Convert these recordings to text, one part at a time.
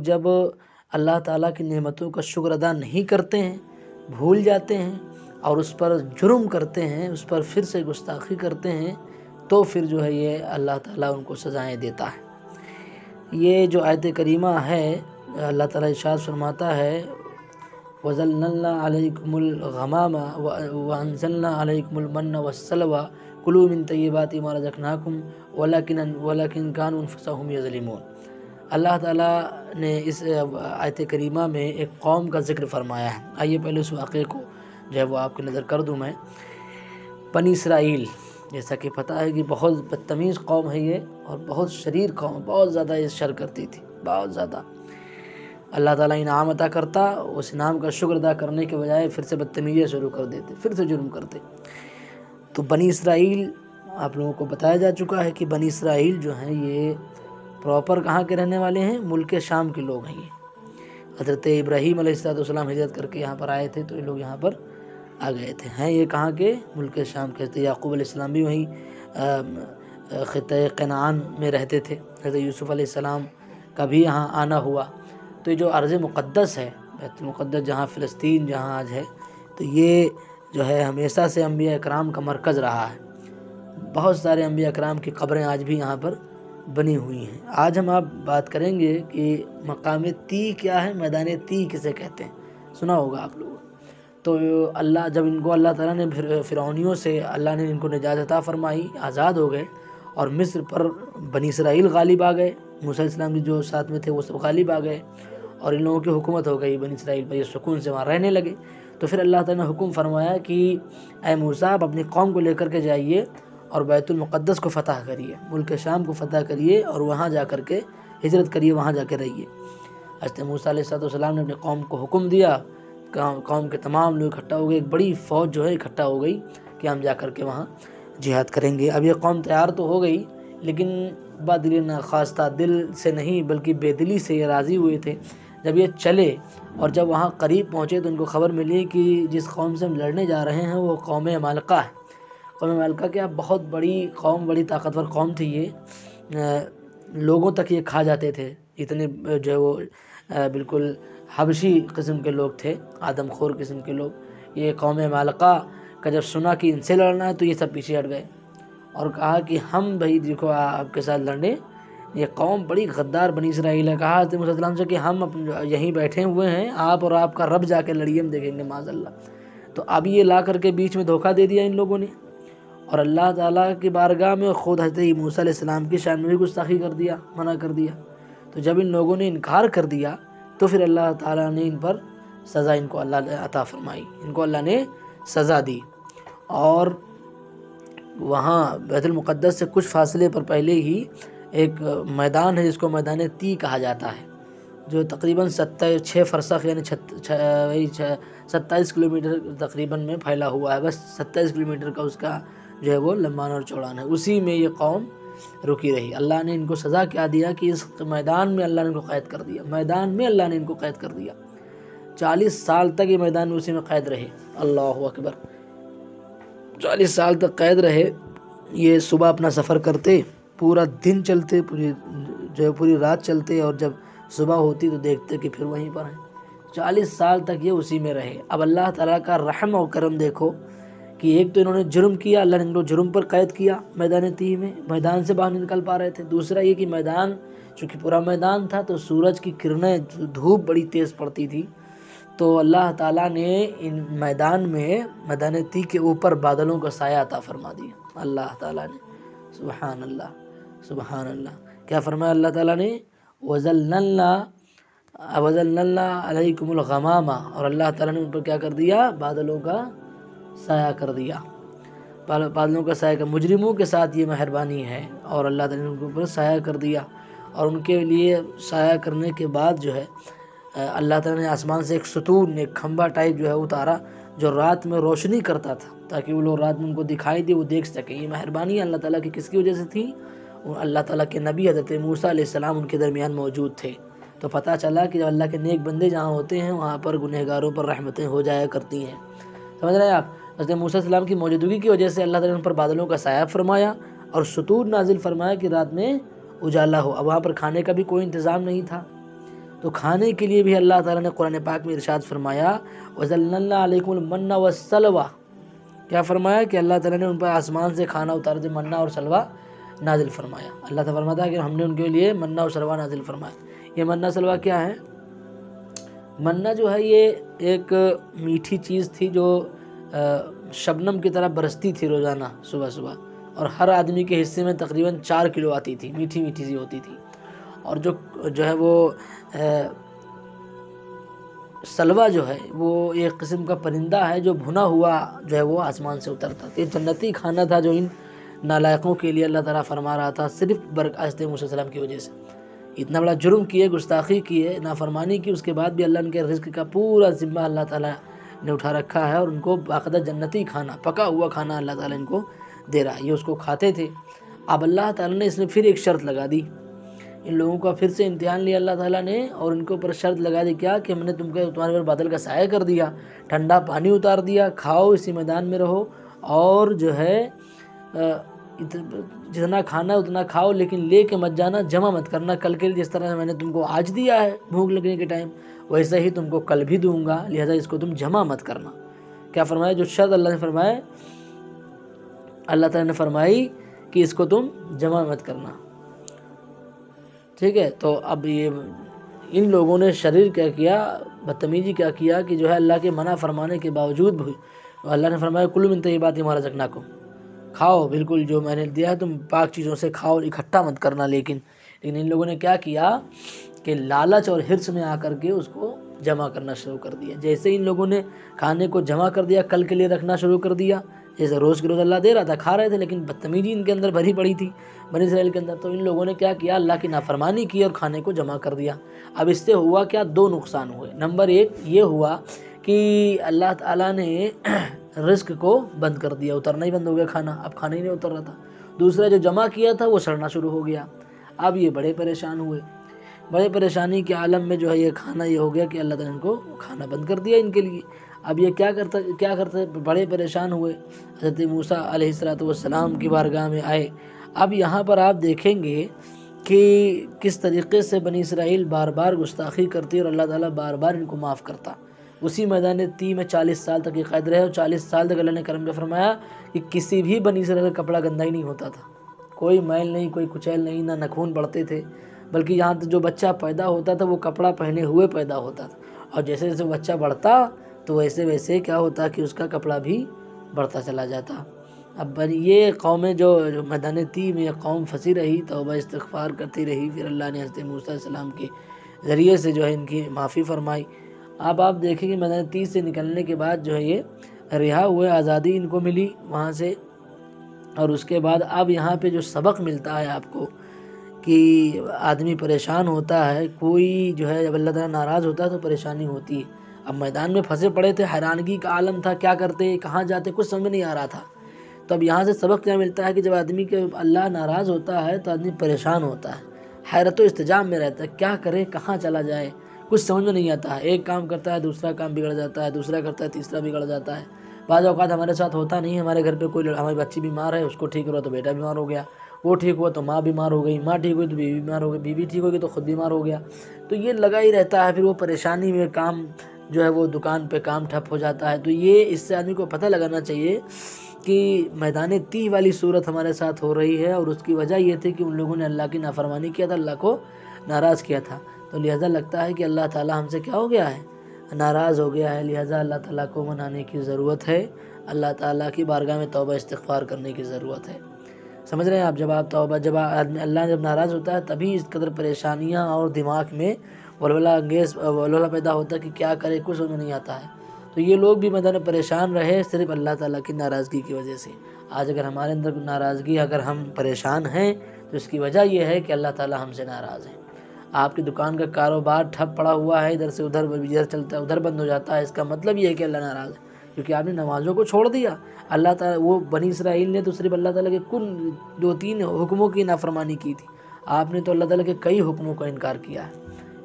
جب اللہ تعالیٰ کی نعمتوں کا شکر ادا نہیں کرتے ہیں، بھول جاتے ہیں اور اس پر جرم کرتے ہیں، اس پر پھر سے گستاخی کرتے ہیں، تو پھر جو ہے یہ اللہ تعالیٰ ان کو سزائیں دیتا ہے۔ یہ جو آیت کریمہ ہے، اللہ تعالیٰ ارشاد فرماتا ہے وَظَلَّلْنَا عَلَيْكُمُ الْغَمَامَ وَأَنزَلْنَا عَلَيْكُمُ الْمَنَّ وَالسَّلْوَىٰ كُلُوا مِن طَيِّبَاتِ مَا رَزَقْنَاكُمْ وَلَكِنْ كَانُوا أَنفُسَهُمْ يَظْلِمُونَ۔ اللہ تعالیٰ نے اس آیت کریمہ میں ایک قوم کا ذکر فرمایا ہے۔ آئیے پہلے اس واقعے کو جو ہے وہ آپ کی نظر کر دوں میں۔ بنی اسرائیل، جیسا کہ پتہ ہے کہ بہت بدتمیز قوم ہے یہ، اور بہت شریر قوم، بہت زیادہ یہ شر کرتی تھی، بہت زیادہ۔ اللہ تعالیٰ انعام عطا کرتا، اس انعام کا شکر ادا کرنے کے بجائے پھر سے بدتمیزیاں شروع کر دیتے، پھر سے جرم کرتے۔ تو بنی اسرائیل، آپ لوگوں کو بتایا جا چکا ہے کہ بنی اسرائیل جو ہیں یہ پراپر کہاں کے رہنے والے ہیں؟ ملک شام کے لوگ ہیں یہ۔ حضرت ابراہیم علیہ السلام ہجرت کر کے یہاں پر آئے تھے تو یہ لوگ یہاں پر آ گئے تھے۔ ہیں یہ کہاں کے؟ ملک شام کے۔ حضرت یعقوب علیہ السلام بھی وہیں خطۂ کنعان میں رہتے تھے۔ حضرت یوسف علیہ السلام کا بھی یہاں آنا ہوا۔ تو یہ جو ارض مقدس ہے، بیت المقدس جہاں فلسطین جہاں آج ہے، تو یہ جو ہے ہمیشہ سے انبیاء اکرام کا مرکز رہا ہے۔ بہت سارے انبیاء اکرام کی قبریں آج بھی یہاں پر بنی ہوئی ہیں۔ آج ہم آپ بات کریں گے کہ مقام تی کیا ہے، میدان تی کسے کہتے ہیں، سنا ہوگا آپ لوگوں۔ تو اللہ جب ان کو اللہ تعالیٰ نے فرعونیوں سے اللہ نے ان کو نجات عطا فرمائی، آزاد ہو گئے، اور مصر پر بنی اسرائیل غالب آ گئے، موسیٰ علیہ السلام جو ساتھ میں تھے وہ سب غالب آ گئے، اور ان لوگوں کی حکومت ہو گئی بنی اسرائیل پر، یہ سکون سے وہاں رہنے لگے۔ تو پھر اللہ تعالیٰ نے حکم فرمایا کہ اے موسیٰ، آپ اپنی قوم کو لے کر کے جائیے اور بیت المقدس کو فتح کریے، ملک شام کو فتح کریے، اور وہاں جا کر کے ہجرت کریے، وہاں جا کے رہیے۔ حضرت موسیٰ علیہ السلام نے اپنی قوم کو حکم دیا، قوم کے تمام لوگ اکٹھا ہو گئے، ایک بڑی فوج جو ہے اکٹھا ہو گئی کہ ہم جا کر کے وہاں جہاد کریں گے۔ اب یہ قوم تیار تو ہو گئی، لیکن بادل ناخواستہ، دل سے نہیں بلکہ بے دلی سے یہ راضی ہوئے تھے۔ جب یہ چلے اور جب وہاں قریب پہنچے تو ان کو خبر ملی کہ جس قوم سے ہم لڑنے جا رہے ہیں وہ قوم عمالقہ ہے۔ قوم عمالقہ کیا بہت بڑی قوم، بڑی طاقتور قوم تھی یہ، لوگوں تک یہ کھا جاتے تھے، اتنے جو ہے وہ بالکل حبشی قسم کے لوگ تھے، آدم خور قسم کے لوگ۔ یہ قوم عمالقہ کا جب سنا کہ ان سے لڑنا ہے تو یہ سب پیچھے ہٹ گئے اور کہا کہ ہم بھائی دیکھو آپ کے ساتھ لڑنے، یہ قوم بڑی غدار بنی اسرائیل ہے۔ کہا حضرت موسیٰ علیہ السلام سے کہ ہم یہیں بیٹھے ہوئے ہیں، آپ اور آپ کا رب جا کے لڑیے، ہم دیکھیں گے معاذ اللہ۔ تو اب یہ لا کر کے بیچ میں دھوکہ دے دیا ان لوگوں نے، اور اللہ تعالیٰ کی بارگاہ میں خود حضرت موسیٰ علیہ السلام کی شان میں بھی گستاخی کر دیا، منع کر دیا۔ تو جب ان لوگوں نے انکار کر دیا تو پھر اللہ تعالیٰ نے ان پر سزا، ان کو اللہ نے عطا فرمائی، ان کو اللہ نے سزا دی۔ اور وہاں بیت المقدس سے کچھ فاصلے پر پہلے ہی ایک میدان ہے جس کو میدان تی کہا جاتا ہے، جو تقریباً 6 فرسخ یعنی 27 کلومیٹر تقریباً میں پھیلا ہوا ہے، بس 27 کلومیٹر کا اس کا جو ہے وہ لمبان اور چوڑان ہے، اسی میں یہ قوم رکی رہی۔ اللہ نے ان کو سزا کیا دیا کہ اس میدان میں اللہ نے ان کو قید کر دیا، میدان میں اللہ نے ان کو قید کر دیا۔ 40 سال تک یہ میدان میں اسی میں قید رہے۔ اللہ اکبر، 40 سال تک قید رہے۔ یہ صبح اپنا سفر کرتے، پورا دن چلتے، پوری رات چلتے، اور جب صبح ہوتی تو دیکھتے کہ پھر وہیں پر ہیں۔ 40 سال تک یہ اسی میں رہے۔ اب اللہ تعالیٰ کا رحم و کرم دیکھو کہ ایک تو انہوں نے جرم کیا، اللہ نے ان کو جرم پر قید کیا میدان تی میں، میدان سے باہر نکل پا رہے تھے۔ دوسرا یہ کہ میدان چونکہ پورا میدان تھا تو سورج کی کرنیں، دھوپ بڑی تیز پڑتی تھی، تو اللہ تعالیٰ نے ان میدان میں، میدان تی کے اوپر بادلوں کا سایہ عطا فرما دیا اللہ تعالیٰ نے۔ سبحان اللہ، سبحان اللہ۔ کیا فرمایا اللہ تعالیٰ نے؟ وَظَلَّلْنَا عَلَيْكُمُ الْغَمَامَ، اور اللہ تعالیٰ نے ان پر کیا کر دیا؟ بادلوں کا سایہ کر دیا۔ بادلوں کا سایہ کا مجرموں کے ساتھ یہ مہربانی ہے، اور اللہ تعالیٰ نے ان کے اوپر سایہ کر دیا، اور ان کے لیے سایہ کرنے کے بعد جو ہے اللہ تعالیٰ نے آسمان سے ایک ستون، ایک کھمبا ٹائپ جو ہے اتارا، جو رات میں روشنی کرتا تھا تاکہ وہ لوگ رات میں ان کو دکھائی دے، وہ دیکھ سکیں۔ یہ مہربانی اللہ تعالیٰ کی کس کی وجہ سے تھی؟ اللہ تعالیٰ کے نبی حضرت موسیٰ علیہ السلام ان کے درمیان موجود تھے، تو پتہ چلا کہ جب اللہ کے نیک بندے جہاں ہوتے ہیں وہاں پر گنہگاروں پر رحمتیں ہو جایا کرتی ہیں۔ سمجھ رہے ہیں آپ؟ حضرت موسیٰ علیہ السلام کی موجودگی کی وجہ سے اللہ تعالیٰ نے ان پر بادلوں کا سایہ فرمایا اور ستون نازل فرمایا کہ رات میں اجالا ہو۔ اب وہاں پر کھانے کا بھی کوئی انتظام نہیں تھا، تو کھانے کے لیے بھی اللہ تعالیٰ نے قرآن پاک میں ارشاد فرمایا وَظَلَّلْنَا عَلَيْكُمُ الْمَنَّ وَالسَّلْوَىٰ، کیا فرمایا کہ اللہ تعالیٰ نے ان پر آسمان سے کھانا اتار دے، منہ اور سلوہ نازل فرمایا۔ اللہ تعالیٰ فرماتا ہے کہ ہم نے ان کے لیے منہ اور سلوہ نازل فرمایا۔ یہ منہ سلوہ کیا ہے؟ منہ جو ہے یہ ایک میٹھی چیز تھی جو شبنم کی طرح برستی تھی روزانہ صبح صبح، اور ہر آدمی کے حصے میں تقریباً 4 کلو آتی تھی، میٹھی میٹھی سی ہوتی تھی۔ اور جو ہے وہ سلوہ جو ہے وہ ایک قسم کا پرندہ ہے جو بھنا ہوا جو ہے وہ آسمان سے اترتا تھا۔ یہ جنتی کھانا تھا جو ان نالائقوں کے لیے اللہ تعالیٰ فرما رہا تھا، صرف حضرت موسیٰ علیہ السلام کی وجہ سے۔ اتنا بڑا جرم کیے، گستاخی کیے، نافرمانی کی، اس کے بعد بھی اللہ ان کے رزق کا پورا ذمہ اللہ تعالیٰ نے اٹھا رکھا ہے، اور ان کو باقاعدہ جنتی کھانا، پکا ہوا کھانا اللہ تعالیٰ ان کو دے رہا ہے، یہ اس کو کھاتے تھے۔ اب اللہ تعالیٰ نے اس میں پھر ایک شرط لگا دی، ان لوگوں کا پھر سے امتحان لیا اللہ تعالیٰ نے، اور ان کے اوپر شرط لگا دی کیا کہ ہم نے تمہارے اوپر بادل کا سایہ کر دیا، ٹھنڈا پانی اتار دیا، کھاؤ اسی میدان میں رہو، اور جو ہے جتنا کھانا اتنا کھاؤ، لیکن لے کے مت جانا، جمع مت کرنا کل کے لیے، جس طرح میں نے تم کو آج دیا ہے بھوک لگنے کے ٹائم، ویسا ہی تم کو کل بھی دوں گا، لہذا اس کو تم جمع مت کرنا۔ کیا فرمایا؟ جو شرط اللہ نے فرمائے، اللہ تعالیٰ نے فرمائی کہ اس کو تم جمع مت کرنا، ٹھیک ہے؟ تو اب یہ ان لوگوں نے شریر کیا کیا، بدتمیزی کیا کیا کہ جو ہے اللہ کے منع فرمانے کے باوجود بھی اللہ نے فرمایا کلوا من طیبات ما رزقناکم، کھاؤ بالکل جو میں نے دیا ہے، تم پاک چیزوں سے کھاؤ، اکٹھا مت کرنا۔ لیکن ان لوگوں نے کیا کیا کہ لالچ اور حرص میں آ کر کے اس کو جمع کرنا شروع کر دیا۔ جیسے ان لوگوں نے کھانے کو جمع کر دیا، کل کے لیے رکھنا شروع کر دیا، جیسے روز کے روز اللہ دے رہا تھا، کھا رہے تھے، لیکن بدتمیزی ان کے اندر بھری پڑی تھی بنی اسرائیل کے اندر، تو ان لوگوں نے کیا کیا، اللہ کی نافرمانی کی اور کھانے کو جمع کر دیا۔ اب اس سے ہوا کیا، 2 نقصان ہوئے۔ نمبر 1 یہ ہوا کہ اللہ تعالیٰ نے رزق کو بند کر دیا، اترنا ہی بند ہو گیا کھانا، اب کھانا ہی نہیں اتر رہا تھا۔ دوسرا جو جمع کیا تھا وہ سڑنا شروع ہو گیا۔ اب یہ بڑے پریشان ہوئے، بڑے پریشانی کے عالم میں جو ہے یہ کھانا یہ ہو گیا کہ اللہ تعالیٰ نے ان کو کھانا بند کر دیا ان کے لیے۔ اب یہ کیا کرتے بڑے پریشان ہوئے، حضرت موسیٰ علیہ السلام کی بارگاہ میں آئے۔ اب یہاں پر آپ دیکھیں گے کہ کس طریقے سے بنی اسرائیل بار بار گستاخی کرتی اور اللہ تعالیٰ بار بار ان کو معاف کرتا۔ اسی میدان تی میں 40 سال تک یہ قید رہے، اور 40 سال تک اللہ نے کرم کا فرمایا کہ کسی بھی بنی اسرائیل کا کپڑا گندا ہی نہیں ہوتا تھا، کوئی میل نہیں، کوئی کچیل نہیں، نہ نخون پڑتے تھے، بلکہ یہاں جو بچہ پیدا ہوتا تھا وہ کپڑا پہنے ہوئے پیدا ہوتا تھا، اور جیسے جیسے بچہ بڑھتا تو ویسے ویسے کیا ہوتا کہ اس کا کپڑا بھی بڑھتا چلا جاتا۔ اب یہ قومیں جو میدان تی میں یہ قوم پھنسی رہی، توبہ استغفار کرتی رہی، پھر اللہ نے حضرت موسیٰ علیہ السلام کے ذریعے سے جو ہے ان کی معافی فرمائی۔ اب آپ دیکھیں کہ میدان تی سے نکلنے کے بعد جو ہے یہ رہا ہوئے، آزادی ان کو ملی وہاں سے، اور اس کے بعد اب یہاں پہ جو سبق ملتا ہے آپ کو کہ آدمی پریشان ہوتا ہے، کوئی جو ہے جب اللہ تعالیٰ ناراض ہوتا ہے تو پریشانی ہوتی ہے۔ اب میدان میں پھنسے پڑے تھے، حیرانگی کا عالم تھا، کیا کرتے، کہاں جاتے، کچھ سمجھ نہیں آ رہا تھا۔ تو اب یہاں سے سبق کیا ملتا ہے کہ جب آدمی کے اللہ ناراض ہوتا ہے تو آدمی پریشان ہوتا ہے، حیرت و استجاب میں رہتا ہے، کیا کرے، کہاں چلا جائے، کچھ سمجھ میں نہیں آتا ہے۔ ایک کام کرتا ہے دوسرا کام بگڑ جاتا ہے، دوسرا کرتا ہے تیسرا بگڑ جاتا ہے۔ بعض اوقات ہمارے ساتھ ہوتا نہیں، ہمارے گھر پہ کوئی ہماری بچی بیمار ہے، اس کو ٹھیک ہوا تو بیٹا بیمار ہو گیا، وہ ٹھیک ہوا تو ماں بیمار ہو گئی، ماں ٹھیک ہوئی تو بیوی بیمار ہو گئی، بیوی ٹھیک ہوگی تو خود بیمار ہو گیا۔ تو یہ لگا ہی رہتا ہے، پھر وہ پریشانی میں کام جو ہے وہ دکان پہ کام ٹھپ ہو جاتا ہے۔ تو یہ اس سے آدمی کو پتہ لگانا چاہیے کہ میدان تی والی صورت ہمارے ساتھ ہو رہی ہے، اور اس کی وجہ یہ تھی کہ ان لوگوں نے اللہ کی نافرمانی کیا تھا، اللہ کو ناراض کیا تھا۔ تو لہٰذا لگتا ہے کہ اللہ تعالیٰ ہم سے کیا ہو گیا ہے، ناراض ہو گیا ہے، لہٰذا اللہ تعالیٰ کو منانے کی ضرورت ہے، اللہ تعالیٰ کی بارگاہ میں توبہ استغفار کرنے کی ضرورت ہے۔ سمجھ رہے ہیں آپ؟ جب اللہ جب ناراض ہوتا ہے تبھی اس قدر پریشانیاں اور دماغ میں ولولہ پیدا ہوتا ہے کہ کیا کرے، کچھ سمجھ نہیں آتا ہے۔ تو یہ لوگ بھی میدان پریشان رہے صرف اللہ تعالیٰ کی ناراضگی کی وجہ سے۔ آج اگر ہمارے اندر ناراضگی، اگر ہم پریشان ہیں تو اس کی وجہ یہ ہے کہ اللہ تعالیٰ ہم سے ناراض ہے۔ آپ کی دکان کا کاروبار ٹھپ پڑا ہوا ہے، ادھر سے ادھر چلتا ہے، ادھر بند ہو جاتا ہے، اس کا مطلب یہ ہے کہ اللہ ناراض ہے، کیونکہ آپ نے نمازوں کو چھوڑ دیا۔ اللہ تعالیٰ وہ بنی اسرائیل نے تو صرف اللہ تعالیٰ کے کل 2-3 حکموں کی نافرمانی کی تھی، آپ نے تو اللہ تعالیٰ کے کئی حکموں کا انکار کیا ہے۔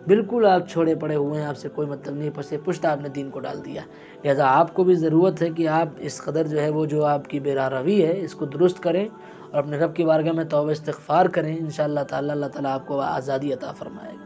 بالکل آپ چھوڑے پڑے ہوئے ہیں، آپ سے کوئی مطلب نہیں، پسے پشت آپ نے دین کو ڈال دیا۔ لہذا آپ کو بھی ضرورت ہے کہ آپ اس قدر جو ہے وہ جو آپ کی بے روی ہے اس کو درست کریں، اور اپنے رب کی بارگاہ میں توبہ استغفار کریں، انشاءاللہ تعالیٰ اللہ تعالیٰ آپ کو آزادی عطا فرمائے گا۔